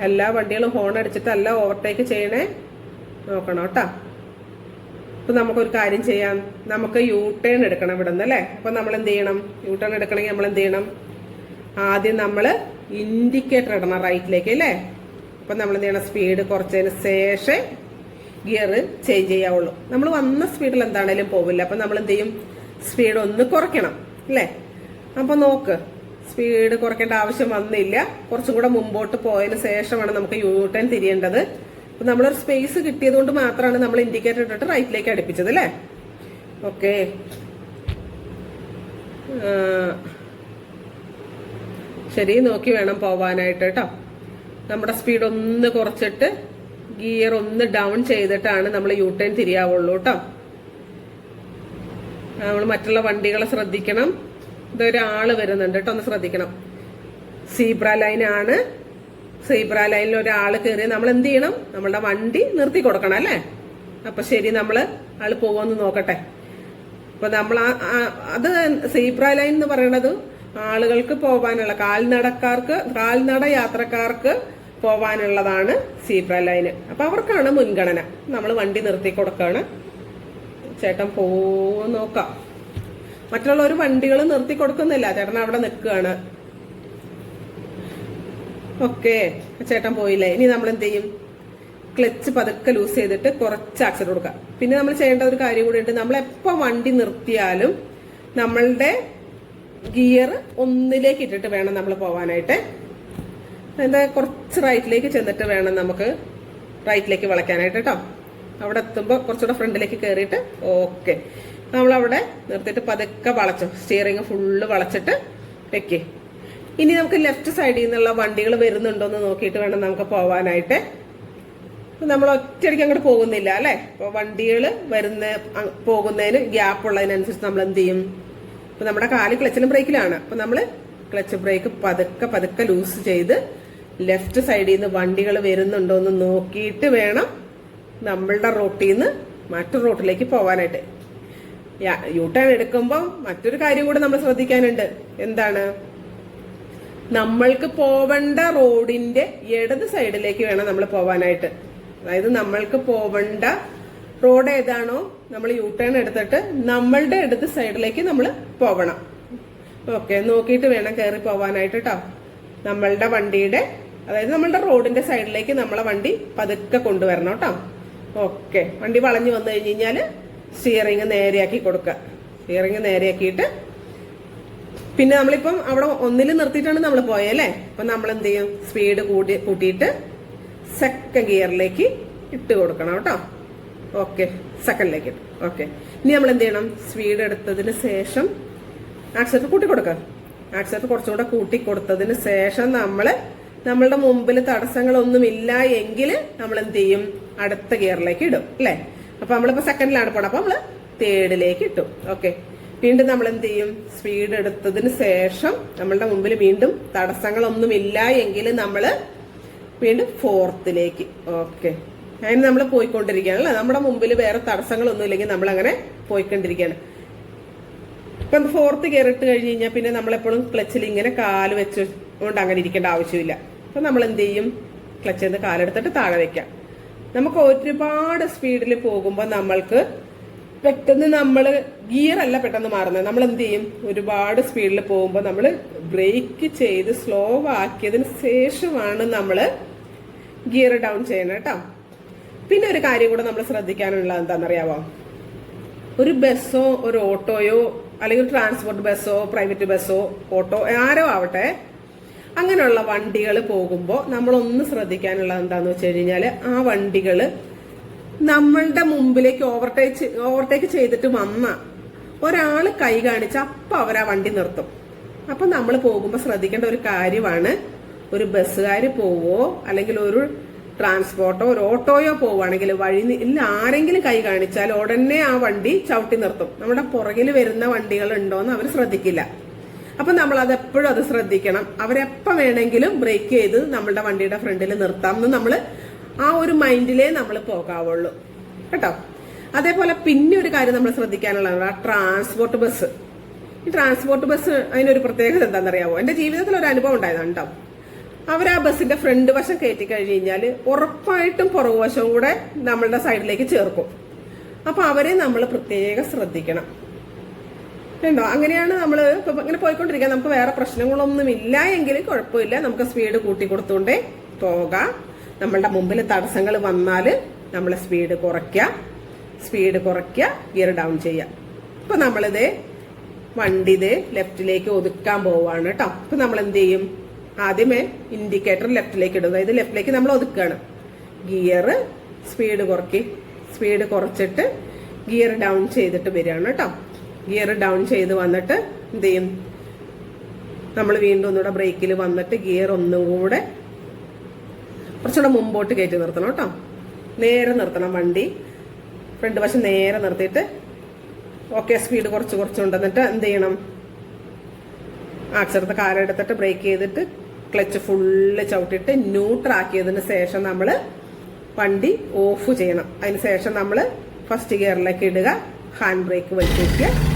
എല്ലാ വണ്ടികളും horn അടിച്ചിട്ടല്ല overtake ചെയ്യണേ, നോക്കണം കേട്ടോ. അപ്പൊ നമുക്കൊരു കാര്യം ചെയ്യാം, നമുക്ക് യു ടേൺ എടുക്കണം ഇവിടെ നിന്ന് അല്ലേ. അപ്പൊ നമ്മൾ എന്ത് ചെയ്യണം? യു ടേൺ എടുക്കണമെങ്കിൽ നമ്മൾ എന്ത് ചെയ്യണം? ആദ്യം നമ്മൾ ഇൻഡിക്കേറ്റർ ഇടണം റൈറ്റിലേക്ക് അല്ലേ. അപ്പൊ നമ്മൾ എന്ത് ചെയ്യണം? സ്പീഡ് കുറച്ചതിന് ശേഷം ഗിയർ ചേഞ്ച് ചെയ്യാവുള്ളൂ. നമ്മൾ വന്ന സ്പീഡിൽ എന്താണേലും പോവില്ല. അപ്പൊ നമ്മൾ എന്ത് ചെയ്യും? സ്പീഡ് ഒന്ന് കുറയ്ക്കണം അല്ലേ. അപ്പൊ നോക്ക്, സ്പീഡ് കുറയ്ക്കേണ്ട ആവശ്യം വന്നില്ല. കുറച്ചും കൂടെ മുമ്പോട്ട് പോയതിന് ശേഷമാണ് നമുക്ക് യു ടേൺ തിരിയേണ്ടത്. അപ്പൊ നമ്മളൊരു സ്പേസ് കിട്ടിയത് കൊണ്ട് മാത്രമാണ് നമ്മൾ ഇൻഡിക്കേറ്റർ ഇട്ടിട്ട് റൈറ്റിലേക്ക് അടുപ്പിച്ചത് അല്ലേ. ഓക്കെ, ശരി, നോക്കി വേണം പോവാനായിട്ട് കേട്ടോ. നമ്മുടെ സ്പീഡ് ഒന്ന് കുറച്ചിട്ട് ഗിയർ ഒന്ന് ഡൗൺ ചെയ്തിട്ടാണ് നമ്മൾ യു ടേൺ തിരിയാവുള്ളൂ കേട്ടോ. നമ്മൾ മറ്റുള്ള വണ്ടികളെ ശ്രദ്ധിക്കണം. ഇതൊരാള് വരുന്നുണ്ട് കേട്ടോ, ഒന്ന് ശ്രദ്ധിക്കണം. സീബ്ര ലൈനാണ്. സീബ്ര ലൈനിൽ ഒരാള് കയറി നമ്മൾ എന്ത് ചെയ്യണം? നമ്മളുടെ വണ്ടി നിർത്തി കൊടുക്കണം അല്ലേ. അപ്പൊ ശരി, നമ്മള് ആള് പോവെന്ന് നോക്കട്ടെ. അപ്പൊ നമ്മൾ അത് സീബ്ര ലൈൻ എന്ന് പറയുന്നത് ആളുകൾക്ക് പോവാനുള്ള, കാൽനട യാത്രക്കാർക്ക് പോവാനുള്ളതാണ് സീബ്ര ലൈന്. അപ്പൊ അവർക്കാണ് മുൻഗണന. നമ്മൾ വണ്ടി നിർത്തി കൊടുക്കാണ്. ചേട്ടൻ പോവോ നോക്കാം. മറ്റുള്ള ഒരു വണ്ടികൾ നിർത്തി കൊടുക്കുന്നില്ല, ചേട്ടൻ അവിടെ നിൽക്കുകയാണ്. ഓക്കെ, ചേട്ടൻ പോയില്ലേ. ഇനി നമ്മൾ എന്ത് ചെയ്യും? ക്ലച്ച് പതുക്കെ ലൂസ് ചെയ്തിട്ട് കുറച്ച് ആക്സിഡന്റ് കൊടുക്കാം. പിന്നെ നമ്മൾ ചെയ്യേണ്ട ഒരു കാര്യം കൂടി ഉണ്ട്. നമ്മൾ എപ്പോ വണ്ടി നിർത്തിയാലും നമ്മളുടെ ഗിയർ ഒന്നിലേക്ക് ഇട്ടിട്ട് വേണം നമ്മൾ പോവാനായിട്ട്. എന്താ, കുറച്ച് റൈറ്റിലേക്ക് ചെന്നിട്ട് വേണം നമുക്ക് റൈറ്റിലേക്ക് വളയ്ക്കാനായിട്ട് കേട്ടോ. അവിടെ എത്തുമ്പോൾ കുറച്ചുകൂടെ ഫ്രണ്ടിലേക്ക് കയറിയിട്ട് ഓക്കെ, നമ്മളവിടെ നിർത്തിയിട്ട് പതുക്കെ വളച്ചു, സ്റ്റിയറിംഗ് ഫുള്ള് വളച്ചിട്ട് വെക്കേ. ഇനി നമുക്ക് ലെഫ്റ്റ് സൈഡിൽ നിന്നുള്ള വണ്ടികൾ വരുന്നുണ്ടോ എന്ന് നോക്കിയിട്ട് വേണം നമുക്ക് പോവാനായിട്ട്. നമ്മൾ ഒറ്റയടിക്ക് അങ്ങോട്ട് പോകുന്നില്ല അല്ലെ. അപ്പൊ വണ്ടികൾ പോകുന്നതിന് ഗ്യാപ്പ് ഉള്ളതിനനുസരിച്ച് നമ്മൾ എന്ത് ചെയ്യും? ഇപ്പൊ നമ്മുടെ കാല് ക്ലച്ചിലും ബ്രേക്കിലാണ്. അപ്പൊ നമ്മള് ക്ലച്ച് ബ്രേക്ക് പതുക്കെ ലൂസ് ചെയ്ത് ലെഫ്റ്റ് സൈഡിൽ നിന്ന് വണ്ടികൾ വരുന്നുണ്ടോ എന്ന് നോക്കിയിട്ട് വേണം നമ്മളുടെ റൂട്ടിൽ നിന്ന് മറ്റൊരു റൂട്ടിലേക്ക് പോവാനായിട്ട്. യു ടേൺ എടുക്കുമ്പോൾ മറ്റൊരു കാര്യം കൂടെ നമ്മൾ ശ്രദ്ധിക്കാനുണ്ട്. എന്താണ്? നമ്മൾക്ക് പോവേണ്ട റോഡിന്റെ ഇടത് സൈഡിലേക്ക് വേണം നമ്മൾ പോവാനായിട്ട്. അതായത് നമ്മൾക്ക് പോവേണ്ട റോഡ് ഏതാണോ നമ്മൾ യു ടേൺ എടുത്തിട്ട് നമ്മളുടെ ഇടത് സൈഡിലേക്ക് നമ്മൾ പോവണം. ഓക്കെ, നോക്കിയിട്ട് വേണം കയറി പോവാനായിട്ട് കേട്ടോ. നമ്മളുടെ വണ്ടിയുടെ, അതായത് നമ്മളുടെ റോഡിന്റെ സൈഡിലേക്ക് നമ്മളെ വണ്ടി പതുക്കെ കൊണ്ടുവരണം കേട്ടോ. ഓക്കെ, വണ്ടി വളഞ്ഞു വന്നു കഴിഞ്ഞാൽ സ്റ്റിയറിംഗ് നേരെയാക്കി കൊടുക്കുക. സ്റ്റിയറിംഗ് നേരെയാക്കിയിട്ട് പിന്നെ നമ്മളിപ്പം അവിടെ ഒന്നിൽ നിർത്തിയിട്ടാണ് നമ്മൾ പോയല്ലേ. അപ്പൊ നമ്മൾ എന്ത് ചെയ്യും? സ്പീഡ് കൂട്ടിയിട്ട് സെക്കൻഡ് ഗിയറിലേക്ക് ഇട്ട് കൊടുക്കണം കേട്ടോ. ഓക്കെ, സെക്കൻഡിലേക്ക് ഇട്ടു. ഓക്കെ, ഇനി നമ്മൾ എന്ത് ചെയ്യണം? സ്പീഡ് എടുത്തതിന് ശേഷം ആക്സിലേറ്റർ കൂട്ടി കൊടുക്കുക. ആക്സിലേറ്റർ കുറച്ചുകൂടെ കൂട്ടി കൊടുത്തതിന് ശേഷം നമ്മളുടെ മുമ്പിൽ തടസ്സങ്ങളൊന്നുമില്ല എങ്കിൽ നമ്മൾ എന്ത് ചെയ്യും? അടുത്ത ഗിയറിലേക്ക് ഇടും അല്ലെ. അപ്പൊ നമ്മളിപ്പോ സെക്കൻഡിലാണ് പോണം, അപ്പൊ നമ്മള് തേർഡിലേക്ക് ഇട്ടു. ഓക്കെ, വീണ്ടും നമ്മൾ എന്ത് ചെയ്യും? സ്പീഡ് എടുത്തതിന് ശേഷം നമ്മളുടെ മുമ്പിൽ വീണ്ടും തടസ്സങ്ങളൊന്നുമില്ല എങ്കിൽ നമ്മള് വീണ്ടും ഫോർത്തിലേക്ക്. ഓക്കെ, അതിന് നമ്മൾ പോയിക്കൊണ്ടിരിക്കുകയാണ് അല്ലെ. നമ്മുടെ മുമ്പിൽ വേറെ തടസ്സങ്ങളൊന്നും ഇല്ലെങ്കിൽ നമ്മൾ അങ്ങനെ പോയിക്കൊണ്ടിരിക്കുകയാണ്. ഇപ്പൊ ഫോർത്ത് ഗിയർ ഇട്ട് കഴിഞ്ഞ് കഴിഞ്ഞാൽ പിന്നെ നമ്മളെപ്പോഴും ക്ലച്ചിൽ ഇങ്ങനെ കാല് വെച്ചുകൊണ്ട് അങ്ങനെ ഇരിക്കേണ്ട ആവശ്യമില്ല. അപ്പൊ നമ്മൾ എന്ത് ചെയ്യും? ക്ലച്ചിൽ നിന്ന് കാലെടുത്തിട്ട് താഴെ വെക്കാം. നമുക്ക് ഒരുപാട് സ്പീഡിൽ പോകുമ്പോൾ നമ്മൾക്ക് പെട്ടെന്ന് ഗിയർ അല്ല പെട്ടെന്ന് മാറുന്നത്. നമ്മൾ എന്ത് ചെയ്യും? ഒരുപാട് സ്പീഡിൽ പോകുമ്പോൾ നമ്മൾ ബ്രേക്ക് ചെയ്ത് സ്ലോ ആക്കിയതിന് ശേഷമാണ് നമ്മൾ ഗിയർ ഡൗൺ ചെയ്യണം കേട്ടോ. പിന്നെ ഒരു കാര്യം കൂടെ നമ്മൾ ശ്രദ്ധിക്കാനുള്ളത് എന്താണെന്നറിയാവോ? ഒരു ബസ്സോ ഒരു ഓട്ടോയോ അല്ലെങ്കിൽ ട്രാൻസ്പോർട്ട് ബസ്സോ പ്രൈവറ്റ് ബസ്സോ ഓട്ടോ ആരോ ആവട്ടെ, അങ്ങനെയുള്ള വണ്ടികൾ പോകുമ്പോൾ നമ്മളൊന്ന് ശ്രദ്ധിക്കാനുള്ളത് എന്താന്ന് വെച്ച് കഴിഞ്ഞാല് ആ വണ്ടികള് നമ്മളുടെ മുമ്പിലേക്ക് ഓവർടേക്ക് ചെയ്തിട്ട് വന്ന ഒരാള് കൈ കാണിച്ച അപ്പൊ അവരാ വണ്ടി നിർത്തും. അപ്പൊ നമ്മൾ പോകുമ്പോൾ ശ്രദ്ധിക്കേണ്ട ഒരു കാര്യമാണ്, ഒരു ബസ്സുകാര് പോവോ അല്ലെങ്കിൽ ഒരു ട്രാൻസ്പോർട്ടോ ഒരു ഓട്ടോയോ പോവുകയാണെങ്കിൽ വഴിയിൽ ആരെങ്കിലും കൈ കാണിച്ചാൽ ഉടനെ ആ വണ്ടി ചവിട്ടി നിർത്തും. നമ്മുടെ പുറകിൽ വരുന്ന വണ്ടികൾ ഉണ്ടോന്ന് അവർ ശ്രദ്ധിക്കില്ല. അപ്പൊ നമ്മൾ അതെപ്പോഴും അത് ശ്രദ്ധിക്കണം. അവരെപ്പം വേണമെങ്കിലും ബ്രേക്ക് ചെയ്ത് നമ്മളുടെ വണ്ടിയുടെ ഫ്രണ്ടിൽ നിർത്താം എന്ന് നമ്മള് ആ ഒരു മൈൻഡിലേ നമ്മൾ പോകാവുള്ളൂ കേട്ടോ. അതേപോലെ പിന്നെ ഒരു കാര്യം നമ്മൾ ശ്രദ്ധിക്കാനുള്ളതാണ് ട്രാൻസ്പോർട്ട് ബസ്. ഈ ട്രാൻസ്പോർട്ട് ബസ് അതിനൊരു പ്രത്യേകത എന്താണെന്നറിയാവോ? എന്റെ ജീവിതത്തിൽ ഒരു അനുഭവം ഉണ്ടായതാണ് കേട്ടോ. അവർ ആ ബസ്സിന്റെ ഫ്രണ്ട് വശം കയറ്റി കഴിഞ്ഞ് കഴിഞ്ഞാൽ ഉറപ്പായിട്ടും പുറകുവശവും കൂടെ നമ്മളുടെ സൈഡിലേക്ക് ചേർക്കും. അപ്പൊ അവരെ നമ്മൾ പ്രത്യേകം ശ്രദ്ധിക്കണം. ഉണ്ടോ? അങ്ങനെയാണ് നമ്മൾ ഇപ്പൊ ഇങ്ങനെ പോയിക്കൊണ്ടിരിക്കുക. നമുക്ക് വേറെ പ്രശ്നങ്ങളൊന്നും ഇല്ല എങ്കിൽ കുഴപ്പമില്ല, നമുക്ക് സ്പീഡ് കൂട്ടി കൊടുത്തുകൊണ്ടേ പോകാം. നമ്മളുടെ മുമ്പിൽ തടസ്സങ്ങൾ വന്നാൽ നമ്മൾ സ്പീഡ് കുറയ്ക്കുക, ഗിയർ ഡൗൺ ചെയ്യുക. ഇപ്പൊ നമ്മളിത് വണ്ടി ലെഫ്റ്റിലേക്ക് ഒതുക്കാൻ പോവാണ് കേട്ടോ. അപ്പൊ നമ്മൾ എന്ത് ചെയ്യും? ആദ്യമേ ഇൻഡിക്കേറ്റർ ലെഫ്റ്റിലേക്ക് ഇടുക. ഇത് ലെഫ്റ്റിലേക്ക് നമ്മൾ ഒതുക്കുകയാണ്. ഗിയർ സ്പീഡ് കുറച്ചിട്ട് ഗിയർ ഡൗൺ ചെയ്തിട്ട് വരികയാണ് കേട്ടോ. ഗിയർ ഡൗൺ ചെയ്ത് വന്നിട്ട് എന്ത് ചെയ്യും? നമ്മൾ വീണ്ടും ഒന്നുകൂടെ ബ്രേക്കിൽ വന്നിട്ട് ഗിയർ ഒന്നും കൂടെ കുറച്ചുകൂടെ മുമ്പോട്ട് കയറ്റി നിർത്തണം കേട്ടോ. നേരെ നിർത്തണം വണ്ടി, ഫ്രണ്ട് വശം നേരെ നിർത്തിയിട്ട് ഓക്കെ സ്പീഡ് കുറച്ചുകൊണ്ടിട്ട് എന്ത് ചെയ്യണം? ആക്സിലറേറ്റർ കാലെടുത്തിട്ട് ബ്രേക്ക് ചെയ്തിട്ട് ക്ലച്ച് ഫുള്ള് ചവിട്ടിട്ട് ന്യൂട്രാക്കിയതിന് ശേഷം നമ്മൾ വണ്ടി ഓഫ് ചെയ്യണം. അതിന് ശേഷം നമ്മൾ ഫസ്റ്റ് ഗിയറിലേക്ക് ഇടുക, ഹാൻഡ് ബ്രേക്ക് വലിച്ചു വയ്ക്കുക.